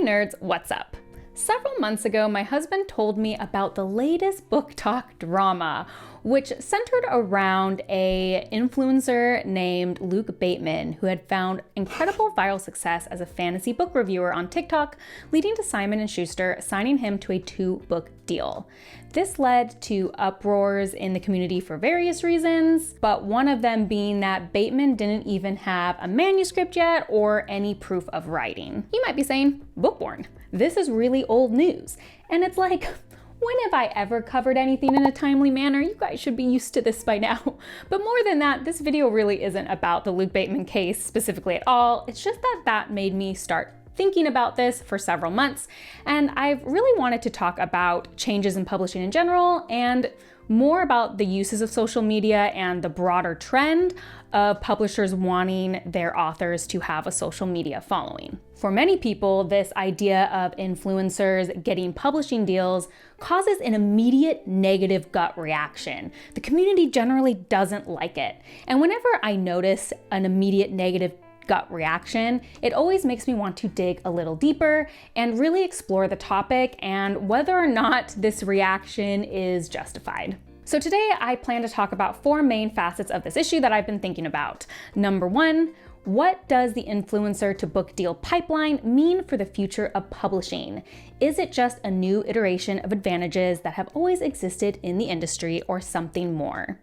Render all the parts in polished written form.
Hey nerds, what's up? Several months ago, my husband told me about the latest book talk drama, which centered around an influencer named Luke Bateman, who had found incredible viral success as a fantasy book reviewer on TikTok, leading to Simon & Schuster signing him to a 2-book deal. This led to uproars in the community for various reasons, but one of them being that Bateman didn't even have a manuscript yet or any proof of writing. You might be saying, bookborn. This is really old news. And it's like, when have I ever covered anything in a timely manner? You guys should be used to this by now. But more than that, this video really isn't about the Luke Bateman case specifically at all. It's just that made me start thinking about this for several months. And I've really wanted to talk about changes in publishing in general and more about the uses of social media and the broader trend of publishers wanting their authors to have a social media following. For many people, this idea of influencers getting publishing deals causes an immediate negative gut reaction. The community generally doesn't like it. And whenever I notice an immediate negative gut reaction, it always makes me want to dig a little deeper and really explore the topic and whether or not this reaction is justified. So today I plan to talk about 4 main facets of this issue that I've been thinking about. Number 1, what does the influencer to book deal pipeline mean for the future of publishing? Is it just a new iteration of advantages that have always existed in the industry or something more?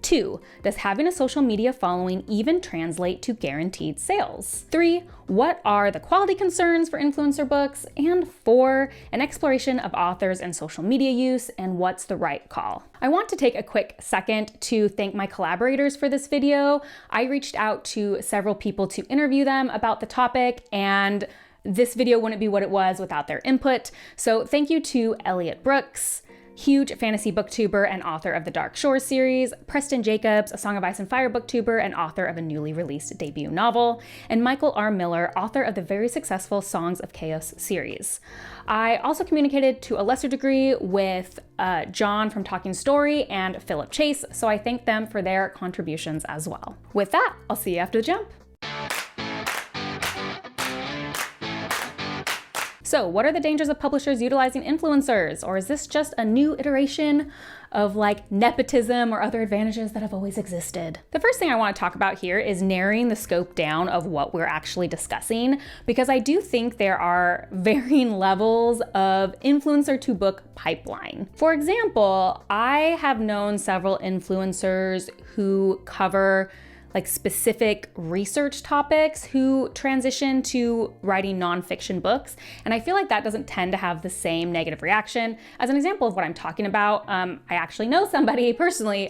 2, does having a social media following even translate to guaranteed sales? 3, what are the quality concerns for influencer books? And 4, an exploration of authors and social media use and what's the right call. I want to take a quick second to thank my collaborators for this video. I reached out to several people to interview them about the topic, and this video wouldn't be what it was without their input. So thank you to Elliot Brooks, huge fantasy booktuber and author of the Dark Shores series, Preston Jacobs, a Song of Ice and Fire booktuber and author of a newly released debut novel, and Michael R. Miller, author of the very successful Songs of Chaos series. I also communicated to a lesser degree with John from Talking Story and Philip Chase, so I thank them for their contributions as well. With that, I'll see you after the jump. So what are the dangers of publishers utilizing influencers? Or is this just a new iteration of like nepotism or other advantages that have always existed? The first thing I want to talk about here is narrowing the scope down of what we're actually discussing, because I do think there are varying levels of influencer to book pipeline. For example, I have known several influencers who cover like specific research topics who transition to writing nonfiction books. And I feel like that doesn't tend to have the same negative reaction. As an example of what I'm talking about, I actually know somebody personally,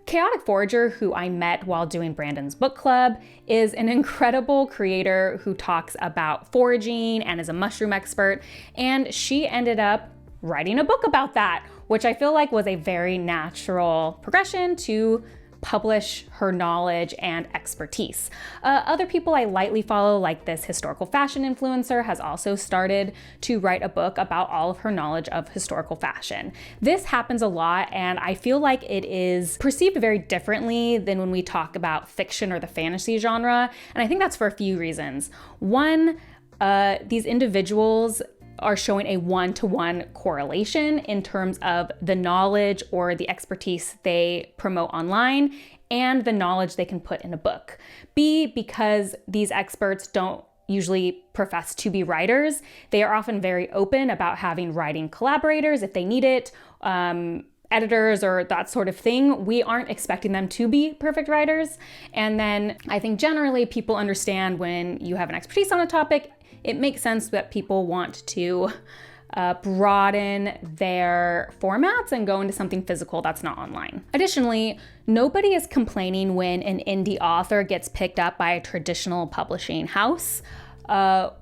Chaotic Forager, who I met while doing Brandon's book club, is an incredible creator who talks about foraging and is a mushroom expert. And she ended up writing a book about that, which I feel like was a very natural progression to publish her knowledge and expertise. Other people I lightly follow, like this historical fashion influencer, has also started to write a book about all of her knowledge of historical fashion. This happens a lot, and I feel like it is perceived very differently than when we talk about fiction or the fantasy genre, and I think that's for a few reasons. One, these individuals are showing a one-to-one correlation in terms of the knowledge or the expertise they promote online and the knowledge they can put in a book. B, because these experts don't usually profess to be writers, they are often very open about having writing collaborators if they need it, editors or that sort of thing. We aren't expecting them to be perfect writers. And then I think generally people understand when you have an expertise on a topic, it makes sense that people want to broaden their formats and go into something physical that's not online. Additionally, nobody is complaining when an indie author gets picked up by a traditional publishing house.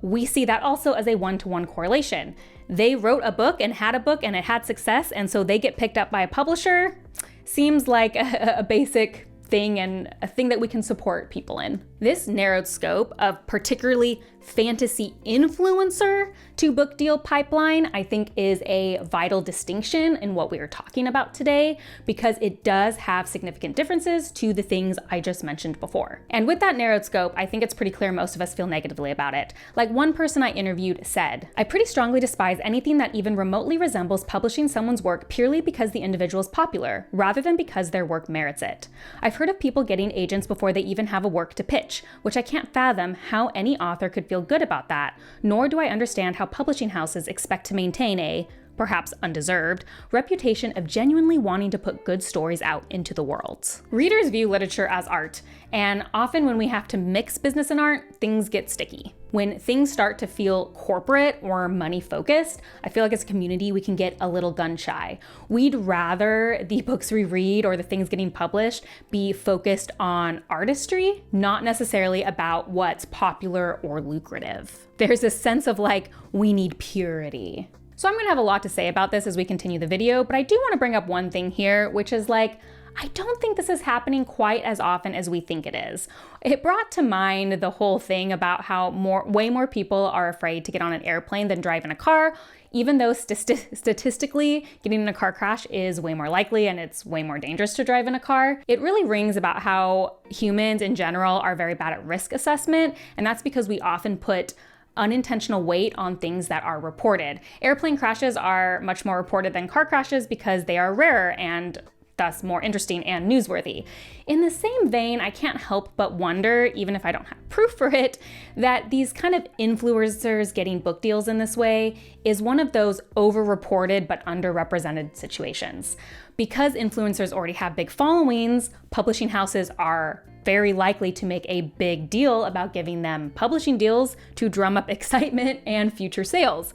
We see that also as a one-to-one correlation. They wrote a book and had a book and it had success, and so they get picked up by a publisher. Seems like a basic thing and a thing that we can support people in. This narrowed scope of particularly fantasy influencer to book deal pipeline, I think is a vital distinction in what we are talking about today, because it does have significant differences to the things I just mentioned before. And with that narrowed scope, I think it's pretty clear most of us feel negatively about it. Like one person I interviewed said, "I pretty strongly despise anything that even remotely resembles publishing someone's work purely because the individual is popular, rather than because their work merits it. I've heard of people getting agents before they even have a work to pitch, which I can't fathom how any author could feel good about that, nor do I understand how publishing houses expect to maintain a, perhaps undeserved, reputation of genuinely wanting to put good stories out into the world." Readers view literature as art, and often when we have to mix business and art, things get sticky. When things start to feel corporate or money focused, I feel like as a community we can get a little gun shy. We'd rather the books we read or the things getting published be focused on artistry, not necessarily about what's popular or lucrative. There's a sense of like, we need purity. So I'm gonna have a lot to say about this as we continue the video, but I do wanna bring up one thing here, which is like, I don't think this is happening quite as often as we think it is. It brought to mind the whole thing about how way more people are afraid to get on an airplane than drive in a car, even though statistically getting in a car crash is way more likely and it's way more dangerous to drive in a car. It really rings about how humans in general are very bad at risk assessment, and that's because we often put unintentional weight on things that are reported. Airplane crashes are much more reported than car crashes because they are rarer and thus more interesting and newsworthy. In the same vein, I can't help but wonder, even if I don't have proof for it, that these kind of influencers getting book deals in this way is one of those over-reported but underrepresented situations. Because influencers already have big followings, publishing houses are very likely to make a big deal about giving them publishing deals to drum up excitement and future sales.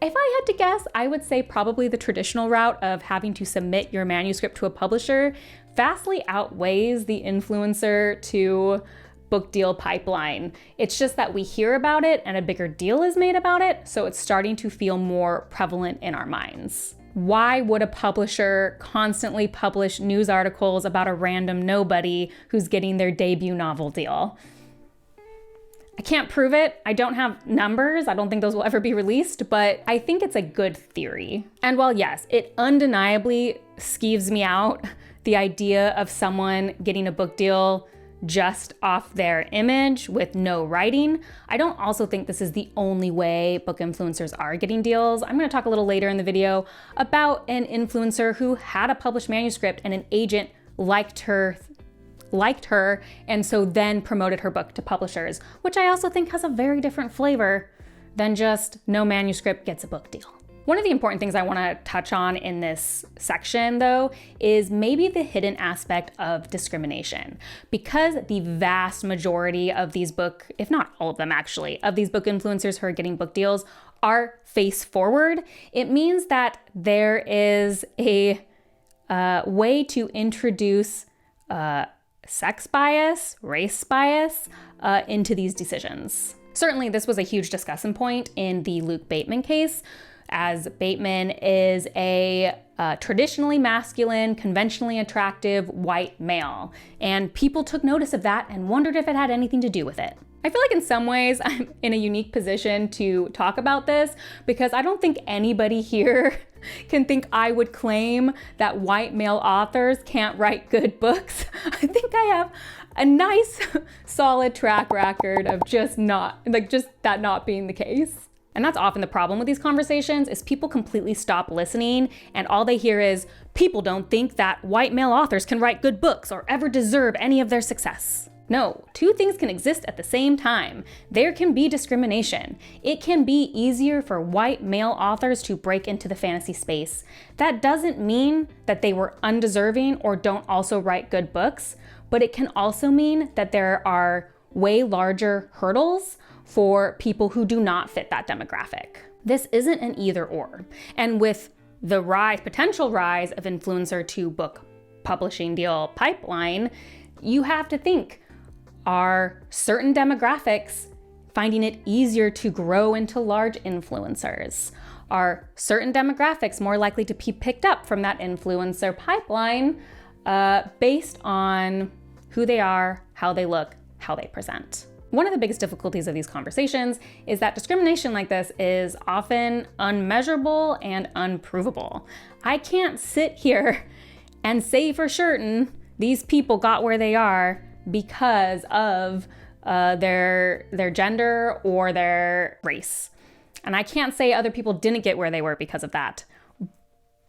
If I had to guess, I would say probably the traditional route of having to submit your manuscript to a publisher vastly outweighs the influencer to book deal pipeline. It's just that we hear about it and a bigger deal is made about it, so it's starting to feel more prevalent in our minds. Why would a publisher constantly publish news articles about a random nobody who's getting their debut novel deal? I can't prove it. I don't have numbers. I don't think those will ever be released, but I think it's a good theory. And while yes, it undeniably skeeves me out, the idea of someone getting a book deal just off their image with no writing, I don't also think this is the only way book influencers are getting deals. I'm going to talk a little later in the video about an influencer who had a published manuscript and an agent liked her and so then promoted her book to publishers, which I also think has a very different flavor than just no manuscript gets a book deal. One of the important things I want to touch on in this section, though, is maybe the hidden aspect of discrimination. Because the vast majority of these book, if not all of them actually, of these book influencers who are getting book deals are face forward, it means that there is a way to introduce sex bias, race bias into these decisions. Certainly, this was a huge discussion point in the Luke Bateman case, as Bateman is a traditionally masculine, conventionally attractive white male, and people took notice of that and wondered if it had anything to do with it. I feel like in some ways I'm in a unique position to talk about this because I don't think anybody here can think I would claim that white male authors can't write good books. I think I have a nice, solid track record of just that not being the case. And that's often the problem with these conversations is people completely stop listening and all they hear is, people don't think that white male authors can write good books or ever deserve any of their success. No, two things can exist at the same time. There can be discrimination. It can be easier for white male authors to break into the fantasy space. That doesn't mean that they were undeserving or don't also write good books, but it can also mean that there are way larger hurdles for people who do not fit that demographic. This isn't an either or. And with the potential rise of influencer to book publishing deal pipeline, you have to think, are certain demographics finding it easier to grow into large influencers? Are certain demographics more likely to be picked up from that influencer pipeline based on who they are, how they look, how they present? One of the biggest difficulties of these conversations is that discrimination like this is often unmeasurable and unprovable. I can't sit here and say for certain these people got where they are because of their gender or their race. And I can't say other people didn't get where they were because of that.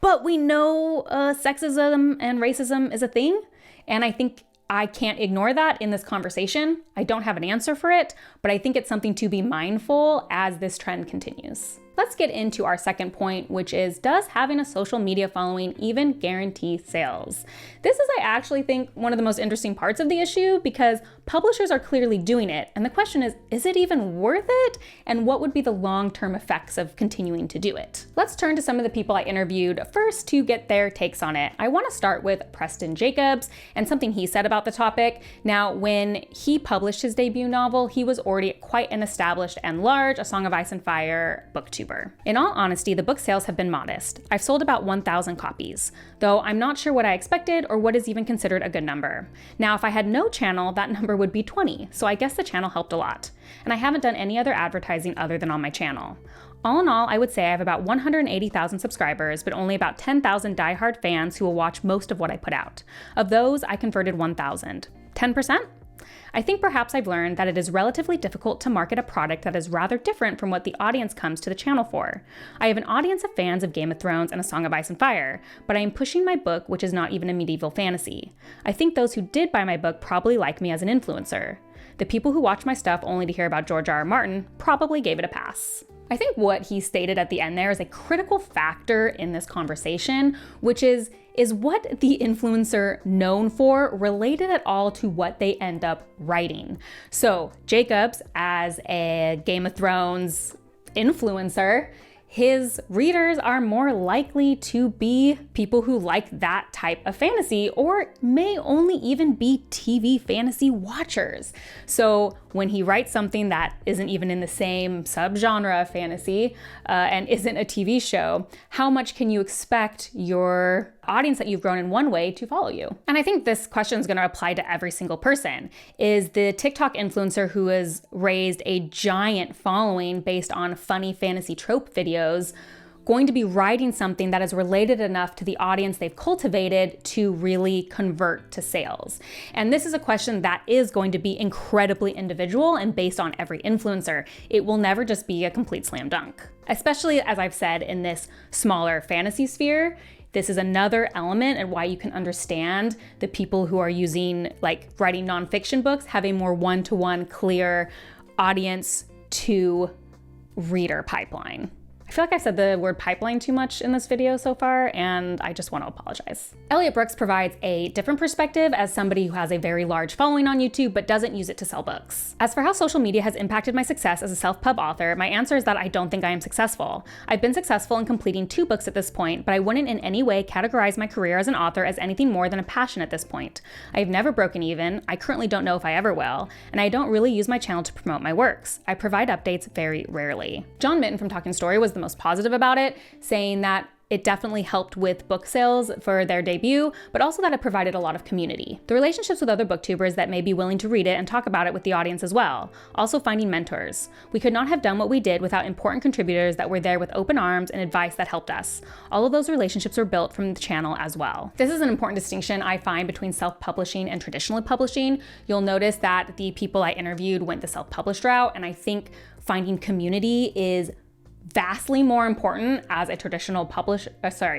But we know sexism and racism is a thing. And I think I can't ignore that in this conversation. I don't have an answer for it, but I think it's something to be mindful as this trend continues. Let's get into our second point, which is, does having a social media following even guarantee sales? This is, I actually think, one of the most interesting parts of the issue because publishers are clearly doing it. And the question is it even worth it? And what would be the long-term effects of continuing to do it? Let's turn to some of the people I interviewed first to get their takes on it. I want to start with Preston Jacobs and something he said about the topic. Now, when he published his debut novel, he was already quite an established and large A Song of Ice and Fire booktuber. In all honesty, the book sales have been modest. I've sold about 1,000 copies, though I'm not sure what I expected or what is even considered a good number. Now, if I had no channel, that number would be 20, so I guess the channel helped a lot. And I haven't done any other advertising other than on my channel. All in all, I would say I have about 180,000 subscribers, but only about 10,000 diehard fans who will watch most of what I put out. Of those, I converted 1,000. 10%? I think perhaps I've learned that it is relatively difficult to market a product that is rather different from what the audience comes to the channel for. I have an audience of fans of Game of Thrones and A Song of Ice and Fire, but I am pushing my book, which is not even a medieval fantasy. I think those who did buy my book probably like me as an influencer. The people who watch my stuff only to hear about George R.R. Martin probably gave it a pass. I think what he stated at the end there is a critical factor in this conversation, which is what the influencer known for related at all to what they end up writing? So Jacobs, as a Game of Thrones influencer, his readers are more likely to be people who like that type of fantasy or may only even be TV fantasy watchers. So when he writes something that isn't even in the same subgenre of fantasy and isn't a TV show, how much can you expect your audience that you've grown in one way to follow you? And I think this question is going to apply to every single person. Is the TikTok influencer who has raised a giant following based on funny fantasy trope videos going to be writing something that is related enough to the audience they've cultivated to really convert to sales? And this is a question that is going to be incredibly individual and based on every influencer. It will never just be a complete slam dunk. Especially, as I've said, in this smaller fantasy sphere, this is another element and why you can understand the people who are using, like, writing nonfiction books have a more one-to-one clear audience to reader pipeline. I feel like I said the word pipeline too much in this video so far, and I just want to apologize. Elliot Brooks provides a different perspective as somebody who has a very large following on YouTube but doesn't use it to sell books. As for how social media has impacted my success as a self-pub author, my answer is that I don't think I am successful. I've been successful in completing 2 books at this point, but I wouldn't in any way categorize my career as an author as anything more than a passion at this point. I have never broken even, I currently don't know if I ever will, and I don't really use my channel to promote my works. I provide updates very rarely. John Minton from Talking Story was the most positive about it, saying that it definitely helped with book sales for their debut, but also that it provided a lot of community. The relationships with other booktubers that may be willing to read it and talk about it with the audience as well. Also finding mentors. We could not have done what we did without important contributors that were there with open arms and advice that helped us. All of those relationships were built from the channel as well. This is an important distinction I find between self-publishing and traditional publishing. You'll notice that the people I interviewed went the self-published route, and I think finding community is vastly more important as a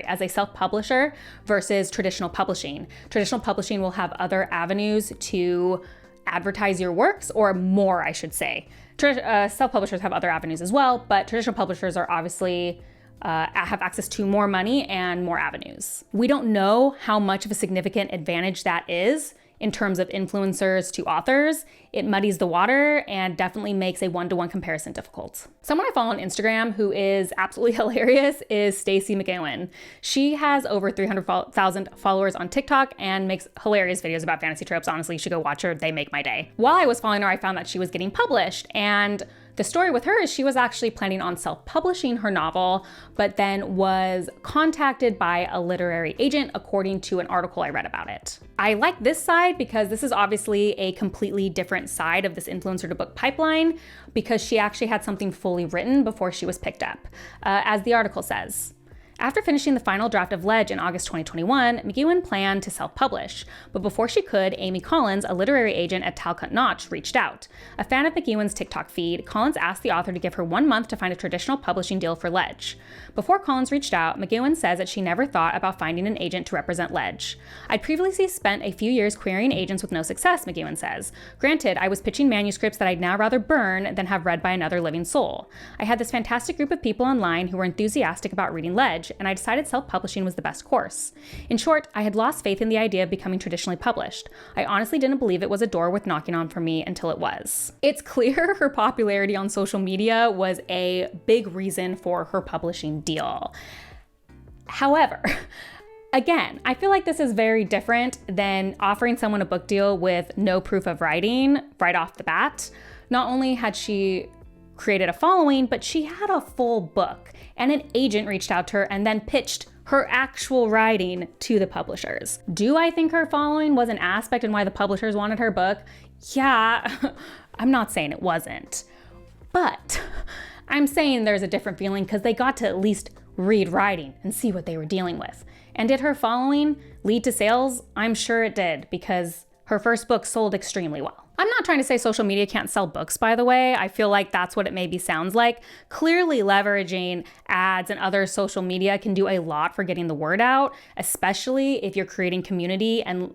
as a self-publisher versus traditional publishing. Traditional publishing will have other avenues to advertise your works, or more, I should say. Self-publishers have other avenues as well, but traditional publishers are obviously have access to more money and more avenues. We don't know how much of a significant advantage that is in terms of influencers to authors. It muddies the water and definitely makes a one-to-one comparison difficult. Someone I follow on Instagram who is absolutely hilarious is Stacey McGowan. She has over 300,000 followers on TikTok and makes hilarious videos about fantasy tropes. Honestly, you should go watch her. They make my day. While I was following her, I found that she was getting published, and The story with her is she was actually planning on self-publishing her novel, but then was contacted by a literary agent, according to an article I read about it. I like this side because this is obviously a completely different side of this influencer to book pipeline, because she actually had something fully written before she was picked up. As the article says, after finishing the final draft of Ledge in August 2021, McEwen planned to self-publish, but before she could, Amy Collins, a literary agent at Talcott Notch, reached out. A fan of McEwen's TikTok feed, Collins asked the author to give her 1 month to find a traditional publishing deal for Ledge. Before Collins reached out, McEwen says that she never thought about finding an agent to represent Ledge. I'd previously spent a few years querying agents with no success, McEwen says. Granted, I was pitching manuscripts that I'd now rather burn than have read by another living soul. I had this fantastic group of people online who were enthusiastic about reading Ledge, and I decided self-publishing was the best course. In short, I had lost faith in the idea of becoming traditionally published. I honestly didn't believe it was a door worth knocking on for me until it was. It's clear her popularity on social media was a big reason for her publishing deal. However, again, I feel like this is very different than offering someone a book deal with no proof of writing right off the bat. Not only had she created a following, but she had a full book, and an agent reached out to her and then pitched her actual writing to the publishers. Do I think her following was an aspect in why the publishers wanted her book? Yeah, I'm not saying it wasn't, but I'm saying there's a different feeling because they got to at least read writing and see what they were dealing with. And did her following lead to sales? I'm sure it did, because her first book sold extremely well. I'm not trying to say social media can't sell books, by the way. I feel like that's what it maybe sounds like. Clearly, leveraging ads and other social media can do a lot for getting the word out, especially if you're creating community and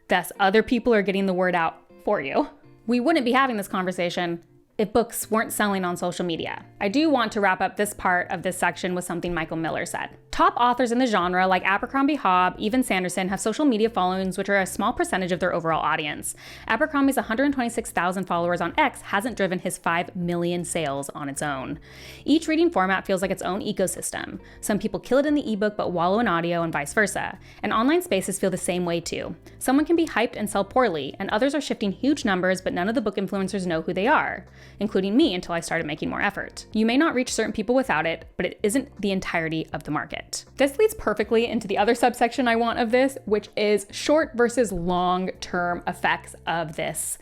thus other people are getting the word out for you. We wouldn't be having this conversation if books weren't selling on social media. I do want to wrap up this part of this section with something Michael Miller said. Top authors in the genre like Abercrombie Hobb, even Sanderson, have social media followings which are a small percentage of their overall audience. Abercrombie's 126,000 followers on X hasn't driven his 5 million sales on its own. Each reading format feels like its own ecosystem. Some people kill it in the ebook but wallow in audio and vice versa. And online spaces feel the same way too. Someone can be hyped and sell poorly, and others are shifting huge numbers but none of the book influencers know who they are, including me until I started making more effort. You may not reach certain people without it, but it isn't the entirety of the market. This leads perfectly into the other subsection I want of this, which is short versus long-term effects of this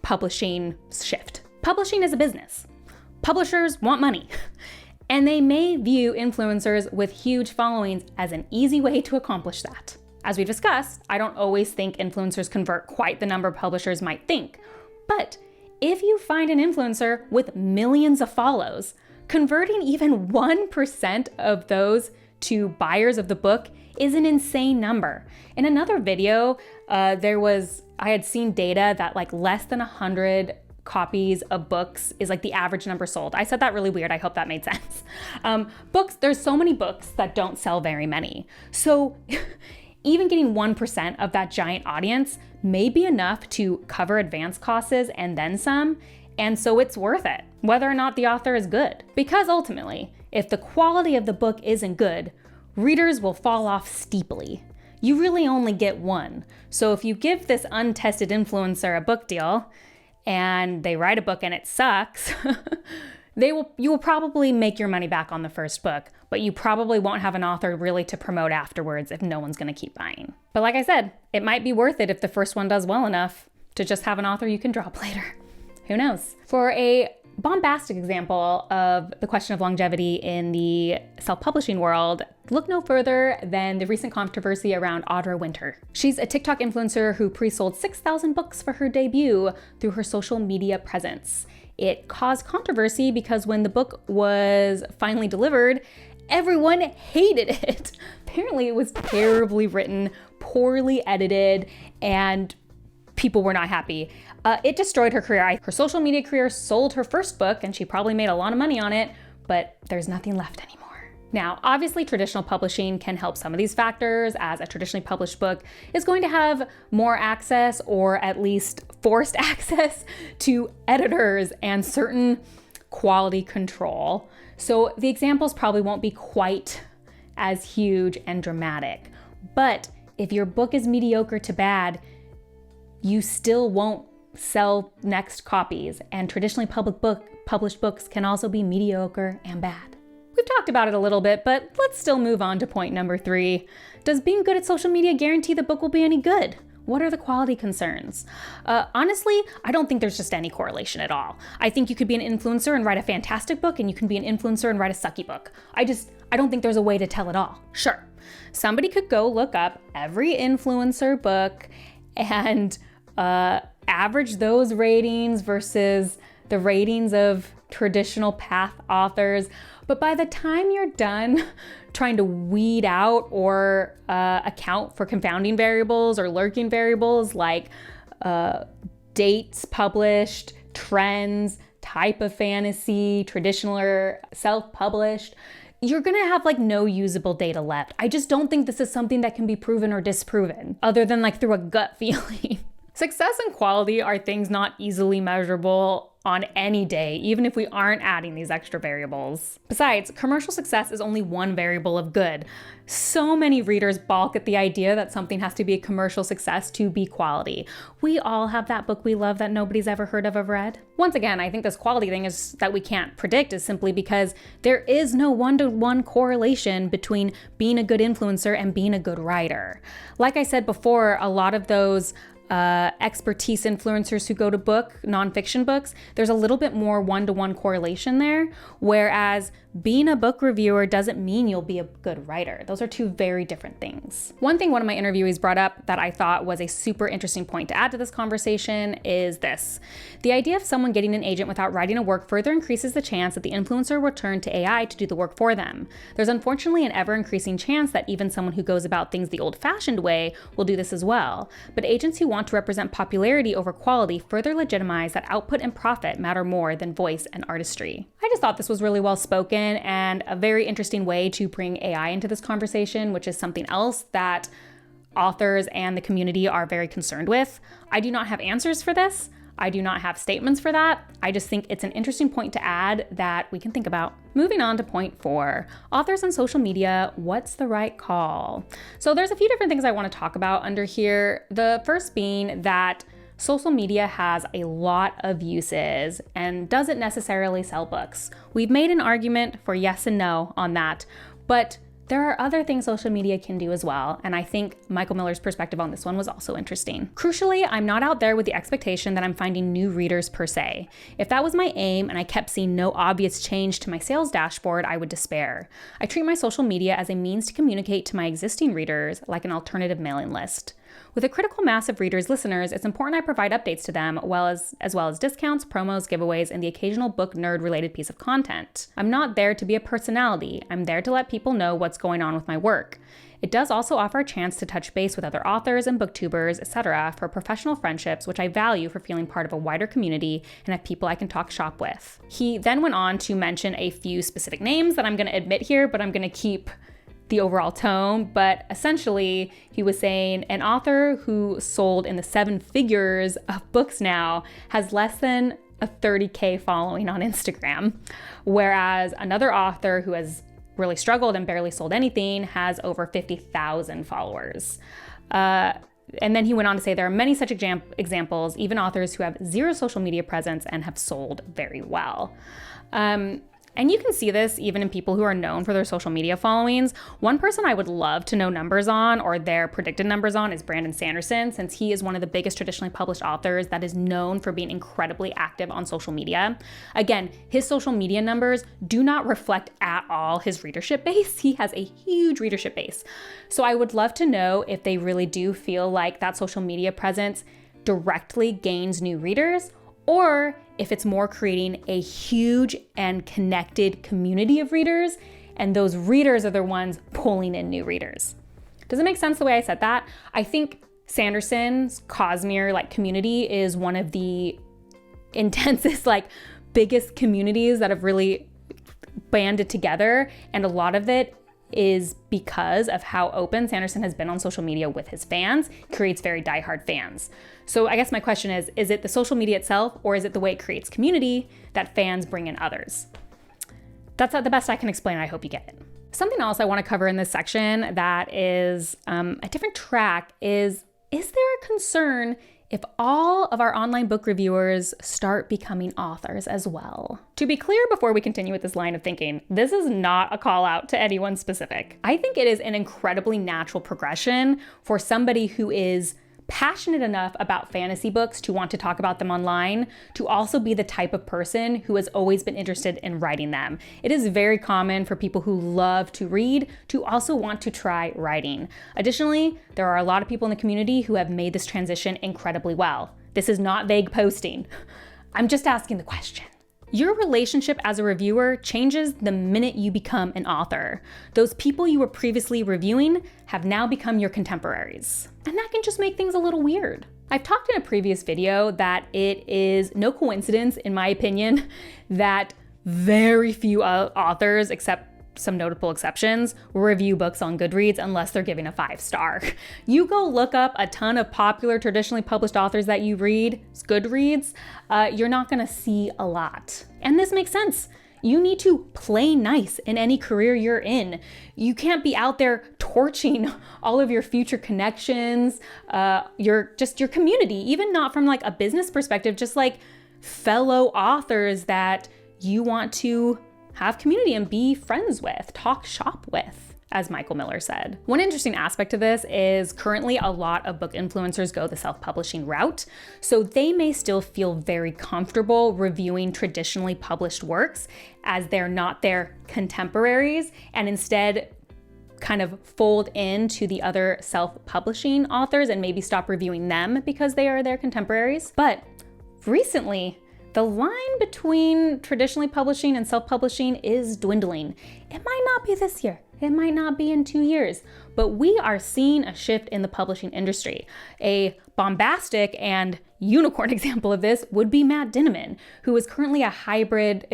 publishing shift. Publishing is a business. Publishers want money, and they may view influencers with huge followings as an easy way to accomplish that. As we discussed, I don't always think influencers convert quite the number publishers might think, but if you find an influencer with millions of follows, converting even 1% of those to buyers of the book is an insane number. In another video, I had seen data that like less than 100 copies of books is like the average number sold. I said that really weird. I hope that made sense. There's so many books that don't sell very many. So even getting 1% of that giant audience may be enough to cover advance costs and then some, and so it's worth it, whether or not the author is good. Because ultimately, if the quality of the book isn't good, readers will fall off steeply. You really only get one. So if you give this untested influencer a book deal and they write a book and it sucks, you will probably make your money back on the first book, but you probably won't have an author really to promote afterwards if no one's going to keep buying. But like I said, it might be worth it if the first one does well enough to just have an author you can drop later. Who knows? For a bombastic example of the question of longevity in the self-publishing world, look no further than the recent controversy around Audra Winter. She's a TikTok influencer who pre-sold 6,000 books for her debut through her social media presence. It caused controversy because when the book was finally delivered, everyone hated it. Apparently it was terribly written, poorly edited, and people were not happy. It destroyed her career. Her social media career sold her first book, and she probably made a lot of money on it, but there's nothing left anymore. Now, obviously, traditional publishing can help some of these factors, as a traditionally published book is going to have more access, or at least forced access, to editors and certain quality control. So the examples probably won't be quite as huge and dramatic. But if your book is mediocre to bad, you still won't sell next copies, and traditionally published books can also be mediocre and bad. We've talked about it a little bit, but let's still move on to point number 3. Does being good at social media guarantee the book will be any good? What are the quality concerns? Honestly, I don't think there's just any correlation at all. I think you could be an influencer and write a fantastic book, and you can be an influencer and write a sucky book. I don't think there's a way to tell it all. Sure, somebody could go look up every influencer book and average those ratings versus the ratings of traditional path authors. But by the time you're done trying to weed out or account for confounding variables or lurking variables like dates published, trends, type of fantasy, traditional or self-published, you're gonna have no usable data left. I just don't think this is something that can be proven or disproven, other than through a gut feeling. Success and quality are things not easily measurable on any day, even if we aren't adding these extra variables. Besides, commercial success is only one variable of good. So many readers balk at the idea that something has to be a commercial success to be quality. We all have that book we love that nobody's ever heard of or read. Once again, I think this quality thing is that we can't predict is simply because there is no one-to-one correlation between being a good influencer and being a good writer. Like I said before, a lot of those expertise influencers who go to nonfiction books, there's a little bit more one-to-one correlation there, whereas being a book reviewer doesn't mean you'll be a good writer. Those are two very different things. One thing one of my interviewees brought up that I thought was a super interesting point to add to this conversation is this. The idea of someone getting an agent without writing a work further increases the chance that the influencer will turn to AI to do the work for them. There's unfortunately an ever-increasing chance that even someone who goes about things the old-fashioned way will do this as well. But agents who want to represent popularity over quality further legitimize that output and profit matter more than voice and artistry. I just thought this was really well spoken and a very interesting way to bring AI into this conversation, which is something else that authors and the community are very concerned with. I do not have answers for this. I do not have statements for that. I just think it's an interesting point to add that we can think about. Moving on to point 4, authors on social media, what's the right call? So there's a few different things I want to talk about under here. The first being that social media has a lot of uses and doesn't necessarily sell books. We've made an argument for yes and no on that, but there are other things social media can do as well, and I think Michael Miller's perspective on this one was also interesting. Crucially, I'm not out there with the expectation that I'm finding new readers per se. If that was my aim and I kept seeing no obvious change to my sales dashboard, I would despair. I treat my social media as a means to communicate to my existing readers like an alternative mailing list. With a critical mass of readers, listeners, it's important I provide updates to them, as well as discounts, promos, giveaways, and the occasional book nerd-related piece of content. I'm not there to be a personality. I'm there to let people know what's going on with my work. It does also offer a chance to touch base with other authors and booktubers, etc., for professional friendships, which I value for feeling part of a wider community and have people I can talk shop with. He then went on to mention a few specific names that I'm going to admit here, but I'm going to keep the overall tone, but essentially he was saying an author who sold in the 7 figures of books now has less than a 30K following on Instagram, whereas another author who has really struggled and barely sold anything has over 50,000 followers. And then he went on to say there are many such examples, even authors who have 0 social media presence and have sold very well. And you can see this even in people who are known for their social media followings. One person I would love to know numbers on, or their predicted numbers on, is Brandon Sanderson, since he is one of the biggest traditionally published authors that is known for being incredibly active on social media. Again, his social media numbers do not reflect at all his readership base. He has a huge readership base. So I would love to know if they really do feel like that social media presence directly gains new readers, or if it's more creating a huge and connected community of readers, and those readers are the ones pulling in new readers. Does it make sense the way I said that? I think Sanderson's Cosmere community is one of the intensest, biggest communities that have really banded together, and a lot of it is because of how open Sanderson has been on social media with his fans, creates very diehard fans. So I guess my question is it the social media itself, or is it the way it creates community that fans bring in others? That's the best I can explain. I hope you get it. Something else I want to cover in this section that is a different track is there a concern if all of our online book reviewers start becoming authors as well. To be clear before we continue with this line of thinking, this is not a call out to anyone specific. I think it is an incredibly natural progression for somebody who is passionate enough about fantasy books to want to talk about them online, to also be the type of person who has always been interested in writing them. It is very common for people who love to read to also want to try writing. Additionally, there are a lot of people in the community who have made this transition incredibly well. This is not vague posting. I'm just asking the question. Your relationship as a reviewer changes the minute you become an author. Those people you were previously reviewing have now become your contemporaries. And that can just make things a little weird. I've talked in a previous video that it is no coincidence, in my opinion, that very few authors, except some notable exceptions, review books on Goodreads unless they're giving a 5-star. You go look up a ton of popular, traditionally published authors that you read, Goodreads, you're not gonna see a lot. And this makes sense. You need to play nice in any career you're in. You can't be out there torching all of your future connections, your community, even not from like a business perspective, just like fellow authors that you want to have community and be friends with, talk shop with, as Michael Miller said. One interesting aspect of this is currently a lot of book influencers go the self-publishing route, so they may still feel very comfortable reviewing traditionally published works as they're not their contemporaries, and instead kind of fold into the other self-publishing authors and maybe stop reviewing them because they are their contemporaries. But recently, the line between traditionally publishing and self-publishing is dwindling. It might not be this year, it might not be in 2 years, but we are seeing a shift in the publishing industry. A bombastic and unicorn example of this would be Matt Dinniman, who is currently hybrid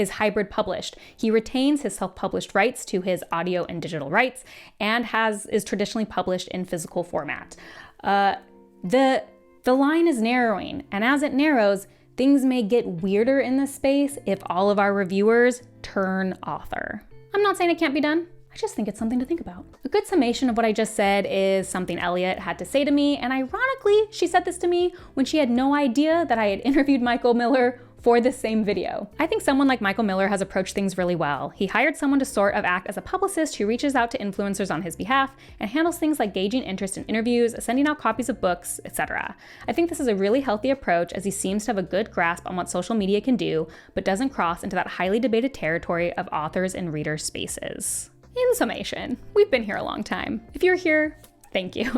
published. He retains his self-published rights to his audio and digital rights and is traditionally published in physical format. The line is narrowing, and as it narrows, things may get weirder in this space if all of our reviewers turn author. I'm not saying it can't be done. I just think it's something to think about. A good summation of what I just said is something Elliot had to say to me, and ironically, she said this to me when she had no idea that I had interviewed Michael Miller for this same video. I think someone like Michael Miller has approached things really well. He hired someone to sort of act as a publicist who reaches out to influencers on his behalf and handles things like gauging interest in interviews, sending out copies of books, etc. I think this is a really healthy approach as he seems to have a good grasp on what social media can do, but doesn't cross into that highly debated territory of authors and reader spaces. In summation, we've been here a long time. If you're here, thank you.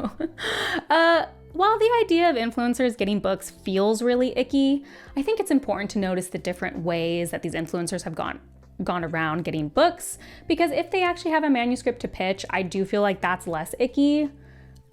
While the idea of influencers getting books feels really icky, I think it's important to notice the different ways that these influencers have gone around getting books, because if they actually have a manuscript to pitch, I do feel like that's less icky.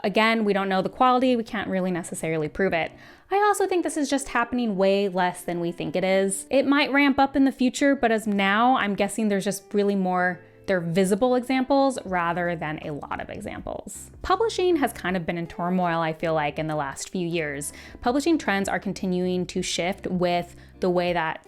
Again, we don't know the quality, we can't really necessarily prove it. I also think this is just happening way less than we think it is. It might ramp up in the future, but as now, I'm guessing there's just really more they're visible examples rather than a lot of examples. Publishing has kind of been in turmoil, I feel like, in the last few years. Publishing trends are continuing to shift with the way that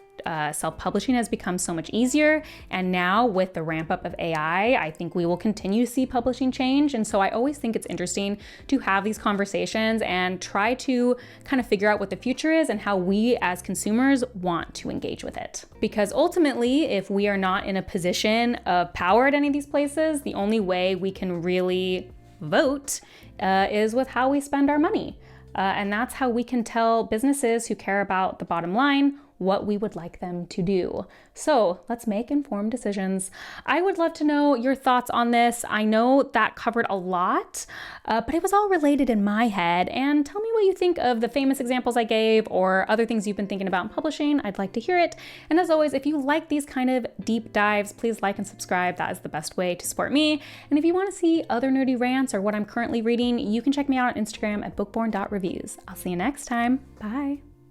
self-publishing has become so much easier. And now with the ramp up of AI, I think we will continue to see publishing change. And so I always think it's interesting to have these conversations and try to kind of figure out what the future is and how we as consumers want to engage with it. Because ultimately, if we are not in a position of power at any of these places, the only way we can really vote is with how we spend our money. And that's how we can tell businesses who care about the bottom line what we would like them to do. So let's make informed decisions. I would love to know your thoughts on this. I know that covered a lot, but it was all related in my head. And tell me what you think of the famous examples I gave or other things you've been thinking about in publishing. I'd like to hear it. And as always, if you like these kind of deep dives, please like and subscribe. That is the best way to support me. And if you want to see other nerdy rants or what I'm currently reading, you can check me out on Instagram at bookborn.reviews. I'll see you next time. Bye.